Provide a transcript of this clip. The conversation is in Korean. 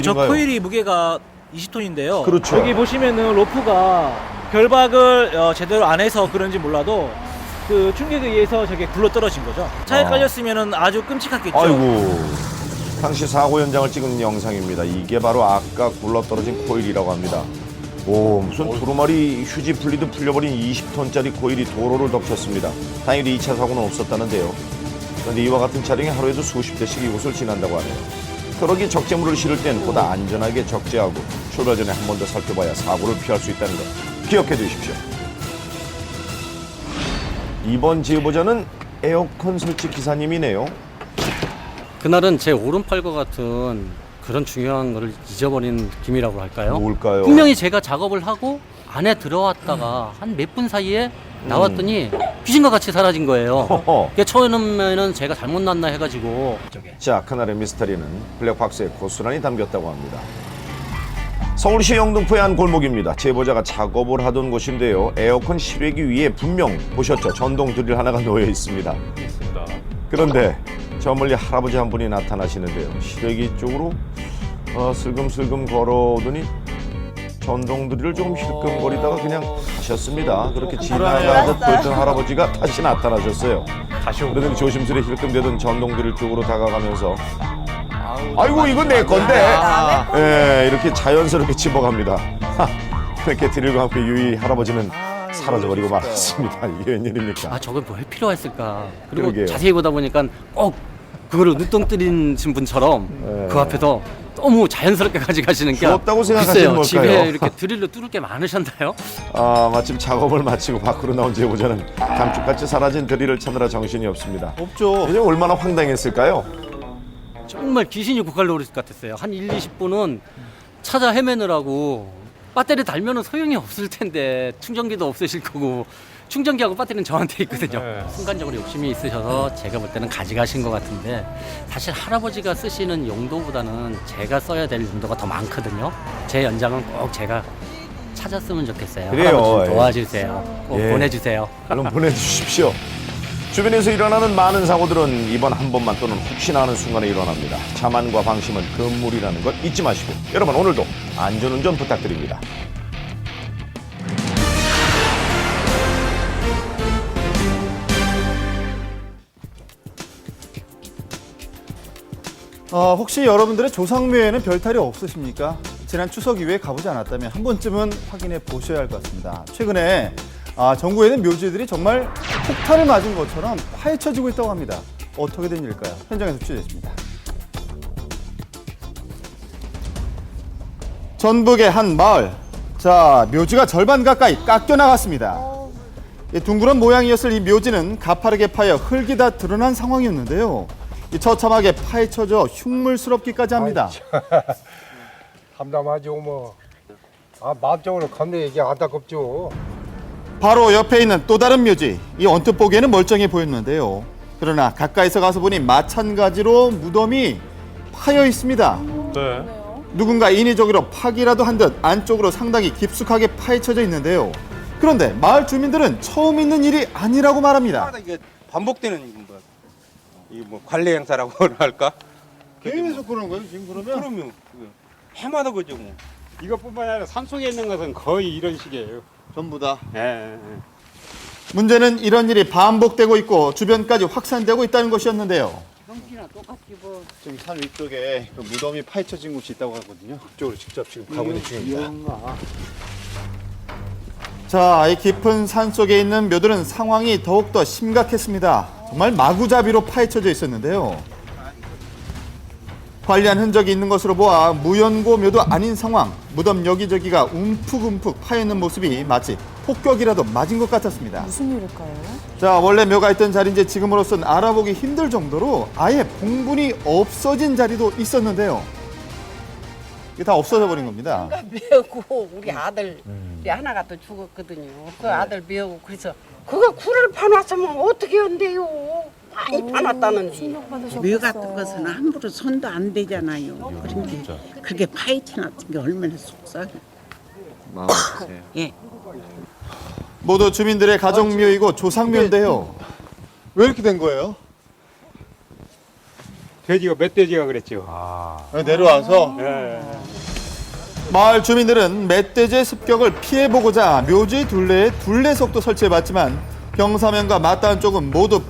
저 코일이 무게가 20톤인데요. 그렇죠. 여기 보시면은 로프가 결박을 제대로 안 해서 그런지 몰라도 그 충격에 의해서 저게 굴러 떨어진 거죠. 차에 깔렸으면은 아주 끔찍했겠죠. 아이고. 당시 사고 현장을 찍은 영상입니다. 이게 바로 아까 굴러떨어진 코일이라고 합니다. 오, 무슨 두루마리 휴지 풀리듯 풀려버린 20톤짜리 코일이 도로를 덮쳤습니다. 다행히 2차 사고는 없었다는데요. 그런데 이와 같은 차량이 하루에도 수십 대씩 이곳을 지난다고 하네요. 트럭이 적재물을 실을 땐 보다 안전하게 적재하고 출발 전에 한 번 더 살펴봐야 사고를 피할 수 있다는 것 기억해 두십시오. 이번 제보자는 에어컨 설치 기사님이네요. 그날은 제 오른팔과 같은 그런 중요한 거를 잊어버린 느낌이라고 할까요? 뭘까요? 분명히 제가 작업을 하고 안에 들어왔다가 한 몇 분 사이에 나왔더니 귀신과 같이 사라진 거예요. 그러니까 처음에는 제가 잘못 났나 해가지고. 자, 그날의 미스터리는 블랙박스에 고스란히 담겼다고 합니다. 서울시 영등포의 한 골목입니다. 제보자가 작업을 하던 곳인데요. 에어컨 실외기 위에 분명 보셨죠? 전동 드릴 하나가 놓여 있습니다. 있습니다. 그런데 저 멀리 할아버지 한 분이 나타나시는데요. 실외기 쪽으로 슬금슬금 걸어오더니 전동 드릴을 조금 힐끔거리다가 그냥 가셨습니다. 그렇게 지나가듯 보였던 할아버지가 다시 나타나셨어요. 다시 오고. 그러더니 조심스레 힐끔대던 전동 드릴 쪽으로 다가가면서 아이고 이건 내 건데 예, 이렇게 자연스럽게 집어갑니다. 이렇게 드릴과 함께 유이 할아버지는 사라져버리고 말았습니다. 이게 웬일입니까? 아, 저걸 뭐 할 필요가 있을까. 그리고 그러게요. 자세히 보다 보니까 꼭 그거를 눈동 뜨리신 분처럼 네. 그 앞에서 너무 자연스럽게 가져가시는 게 귀엽다고 생각하시는 글쎄요, 걸까요? 집에 이렇게 드릴로 뚫을 게 많으셨나요? 마침 작업을 마치고 밖으로 나온 제보자는 감쪽같이 사라진 드릴을 찾느라 정신이 없습니다. 없죠. 그냥 얼마나 황당했을까요? 정말 귀신이 고칼 노릇 같았어요. 한 1, 20분은 찾아 헤매느라고 배터리 달면은 소용이 없을 텐데 충전기도 없으실 거고 충전기하고 배터리는 저한테 있거든요. 네. 순간적으로 욕심이 있으셔서 제가 볼 때는 가져가신 것 같은데 사실 할아버지가 쓰시는 용도보다는 제가 써야 될 용도가 더 많거든요. 제 연장은 꼭 제가 찾았으면 좋겠어요. 그래요. 할아버지 예. 좀 도와주세요. 꼭 예. 보내주세요. 얼른 보내주십시오. 주변에서 일어나는 많은 사고들은 이번 한 번만 또는 혹시나 하는 순간에 일어납니다. 자만과 방심은 금물이라는 것 잊지 마시고 여러분 오늘도 안전운전 부탁드립니다. 혹시 여러분들의 조상묘에는 별탈이 없으십니까? 지난 추석 이후에 가보지 않았다면 한 번쯤은 확인해 보셔야 할 것 같습니다. 최근에 전국에는 묘지들이 정말 폭탄을 맞은 것처럼 파헤쳐지고 있다고 합니다. 어떻게 된 일일까요? 현장에서 취재했습니다. 전북의 한 마을. 자, 묘지가 절반 가까이 깎여 나갔습니다. 둥그런 모양이었을 이 묘지는 가파르게 파여 흙이 다 드러난 상황이었는데요. 처참하게 파헤쳐져 흉물스럽기까지 합니다. 담담하죠 뭐. 마음적으로 건네 얘기 안타깝죠. 바로 옆에 있는 또 다른 묘지. 이 언뜻 보기에는 멀쩡해 보였는데요. 그러나 가까이서 가서 보니 마찬가지로 무덤이 파여 있습니다. 네. 누군가 인위적으로 파기라도 한 듯 안쪽으로 상당히 깊숙하게 파헤쳐져 있는데요. 그런데 마을 주민들은 처음 있는 일이 아니라고 말합니다. 이게 반복되는 뭐 관례 행사라고 할까? 계속 그런 거예요 지금 그러면? 그러면 해마다 그죠 뭐. 이것뿐만 아니라 산속에 있는 것은 거의 이런 식이에요. 전부 다. 예. 문제는 이런 일이 반복되고 있고 주변까지 확산되고 있다는 것이었는데요. 지금 산 위쪽에 그 무덤이 파헤쳐진 곳이 있다고 하거든요. 그쪽으로 직접 지금 가고 있는 중입니다. 자, 이 깊은 산 속에 있는 묘들은 상황이 더욱더 심각했습니다. 정말 마구잡이로 파헤쳐져 있었는데요. 관리한 흔적이 있는 것으로 보아 무연고 묘도 아닌 상황, 무덤 여기저기가 움푹움푹 파여있는 모습이 마치 폭격이라도 맞은 것 같았습니다. 무슨 일일까요? 자, 원래 묘가 있던 자리인지 지금으로선 알아보기 힘들 정도로 아예 봉분이 없어진 자리도 있었는데요. 이게 다 없어져 버린 겁니다. 매우고 우리 아들 우리 하나가 또 죽었거든요. 그 아들 매우고 그래서 그거 굴을 파놨으면 어떻게 한대요? 많이 파놨다는지. 묘 같은 것은 함부로 손도 안 되잖아요. 그런데 그렇게 파헤쳐 놨던 게 얼마나 속상해. 예. 모두 주민들의 가정묘이고 조상묘인데요. 왜 이렇게 된 거예요? 돼지가 멧돼지가 그랬죠. 내려와서 예. 마을 주민들은 멧돼지의 습격을 피해보고자 묘지 둘레에 둘레석도 설치해봤지만 경사면과 맞닿은 쪽은 모두